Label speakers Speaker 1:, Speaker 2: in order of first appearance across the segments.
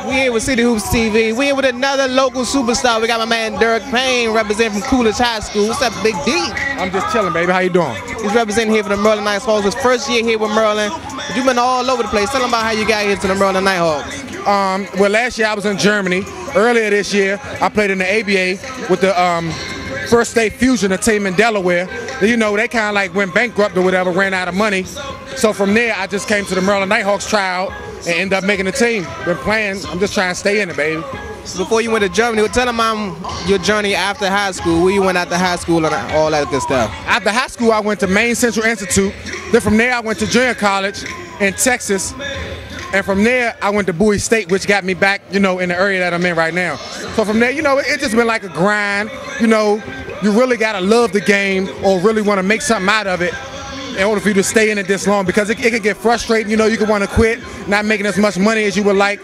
Speaker 1: We here with CityHoopsTV. We here with another local superstar. We got my man Derrick Payne representing from Coolidge High School. What's up, Big D?
Speaker 2: I'm just chilling, baby. How you doing?
Speaker 1: He's representing here for the Maryland Nighthawks. His first year here with Maryland. But you've been all over the place. Tell them about how you got here to the Maryland Nighthawks.
Speaker 2: Well, last year I was in Germany. Earlier this year, I played in the ABA with the First State Fusion, a team in Delaware. You know, they kind of like went bankrupt or whatever, ran out of money. So from there, I just came to the Maryland Nighthawks tryout and ended up making the team. Been playing. I'm just trying to stay in it, baby.
Speaker 1: Before you went to Germany, tell them your journey after high school, where you went after high school and all that good stuff.
Speaker 2: After high school, I went to Maine Central Institute. Then from there, I went to junior college in Texas. And from there, I went to Bowie State, which got me back, you know, in the area that I'm in right now. So from there, you know, it just been like a grind. You know, you really got to love the game or really want to make something out of it in order for you to stay in it this long, because it can get frustrating. You know, you can want to quit, not making as much money as you would like.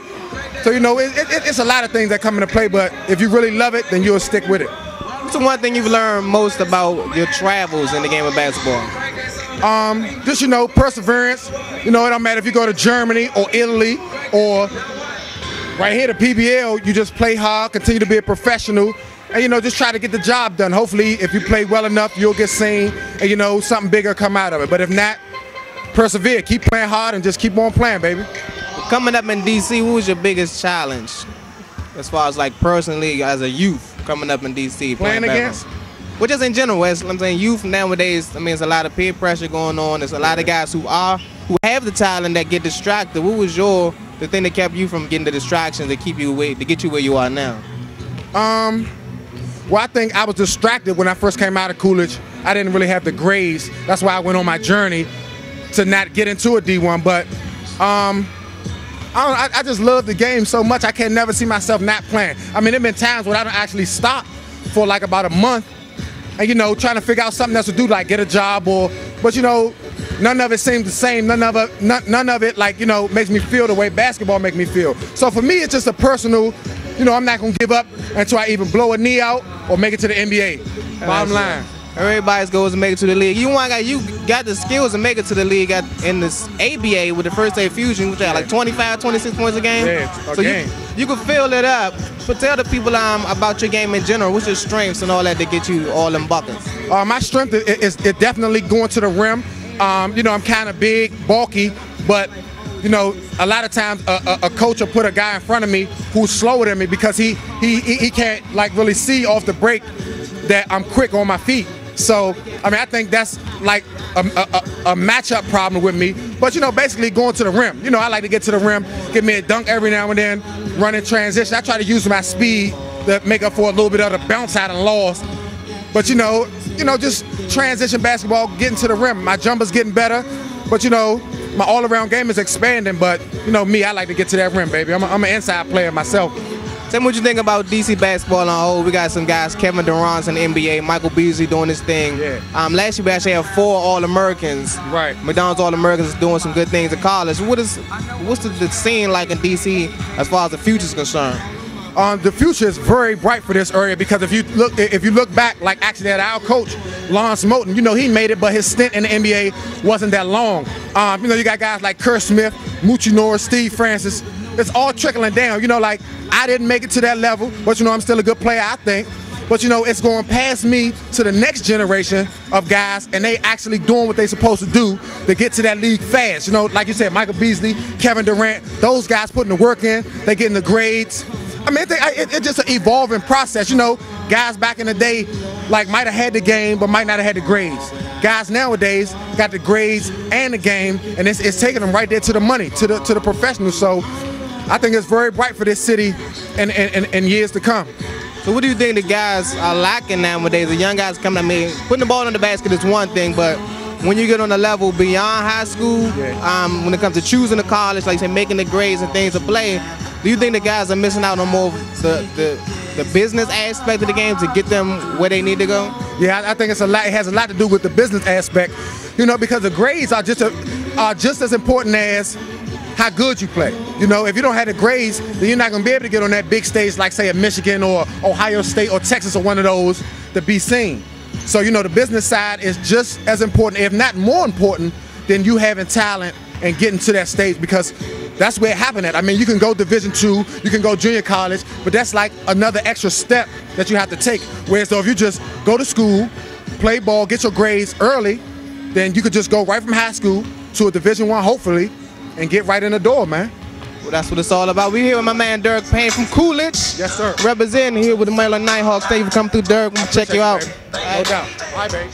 Speaker 2: So, you know, it's a lot of things that come into play, but if you really love it, then you'll stick with it.
Speaker 1: What's the one thing you've learned most about your travels in the game of basketball?
Speaker 2: Just, you know, perseverance. You know, it don't matter if you go to Germany or Italy or right here to PBL, you just play hard, continue to be a professional, and, you know, just try to get the job done. Hopefully, if you play well enough, you'll get seen, and, you know, something bigger come out of it. But if not, persevere, keep playing hard, and just keep on playing, baby.
Speaker 1: Coming up in D.C., what was your biggest challenge as far as, like, personally as a youth coming up in D.C.?
Speaker 2: Playing against?
Speaker 1: Well, just in general, I'm saying youth nowadays, I mean, there's a lot of peer pressure going on. There's a lot of guys who have the talent that get distracted. What was the thing that kept you from getting the distractions to keep you to get you where you are now?
Speaker 2: Well, I think I was distracted when I first came out of Coolidge. I didn't really have the grades. That's why I went on my journey to not get into a D1. But I just love the game so much. I can never see myself not playing. I mean, there have been times when I don't actually stop for like about a month. And, you know, trying to figure out something else to do, like get a job but, you know, none of it seems the same. None of it, like, you know, makes me feel the way basketball makes me feel. So for me, it's just a personal, you know, I'm not going to give up until I even blow a knee out or make it to the NBA. Bottom line.
Speaker 1: Everybody's goals to make it to the league. You got the skills to make it to the league in this ABA with the First State Fusion, which had like 25, 26 points a game.
Speaker 2: Yeah,
Speaker 1: so you can fill it up. But tell the people about your game in general. What's your strengths and all that to get you all them buckets?
Speaker 2: My strength is definitely going to the rim. You know, I'm kind of big, bulky, but, you know, a lot of times a coach will put a guy in front of me who's slower than me because he can't like really see off the break that I'm quick on my feet. So, I mean, I think that's like a matchup problem with me. But, you know, basically going to the rim. You know, I like to get to the rim, give me a dunk every now and then, run in transition. I try to use my speed to make up for a little bit of the bounce I done lost. But, you know, just transition basketball, getting to the rim. My jumper's getting better. But, you know, my all-around game is expanding. But, you know, me, I like to get to that rim, baby. I'm an inside player myself.
Speaker 1: Tell me what you think about DC basketball on the whole. We got some guys, Kevin Durant's in the NBA, Michael Beasley doing his thing.
Speaker 2: Yeah.
Speaker 1: Last year we actually had 4 All-Americans.
Speaker 2: Right.
Speaker 1: McDonald's All-Americans doing some good things in college. What's the scene like in DC as far as the future's concerned?
Speaker 2: The future is very bright for this area because if you look back, like actually at our coach, Lawrence Moten, you know, he made it, but his stint in the NBA wasn't that long. You know, you got guys like Kerr Smith, Moochie Norris, Steve Francis. It's all trickling down. You know, like, I didn't make it to that level, but, you know, I'm still a good player, I think. But, you know, it's going past me to the next generation of guys, and they actually doing what they supposed to do to get to that league fast. You know, like you said, Michael Beasley, Kevin Durant, those guys putting the work in, they getting the grades. I mean, it's just an evolving process. You know, guys back in the day, like, might have had the game, but might not have had the grades. Guys nowadays got the grades and the game, and it's taking them right there to the money, to the professionals. So I think it's very bright for this city in years to come.
Speaker 1: So what do you think the guys are lacking nowadays? The young guys coming, I mean, putting the ball in the basket is one thing, but when you get on the level beyond high school, when it comes to choosing a college, like you say, making the grades and things to play, do you think the guys are missing out on more of the business aspect of the game to get them where they need to go?
Speaker 2: Yeah, I think it has a lot to do with the business aspect, you know, because the grades are just as important as how good you play. You know, if you don't have the grades, then you're not going to be able to get on that big stage like, say, at Michigan or Ohio State or Texas or one of those to be seen. So, you know, the business side is just as important, if not more important, than you having talent and getting to that stage, because that's where it happened at. I mean, you can go Division II, you can go junior college, but that's like another extra step that you have to take. Whereas though if you just go to school, play ball, get your grades early, then you could just go right from high school to a Division I, hopefully, and get right in the door, man.
Speaker 1: Well, that's what it's all about. We're here with my man Derrick Payne from Coolidge.
Speaker 2: Yes, sir.
Speaker 1: Representing here with the Maryland Nighthawks. Thank you for coming through, Derrick. We'll check you out.
Speaker 2: No doubt. Bye, babe.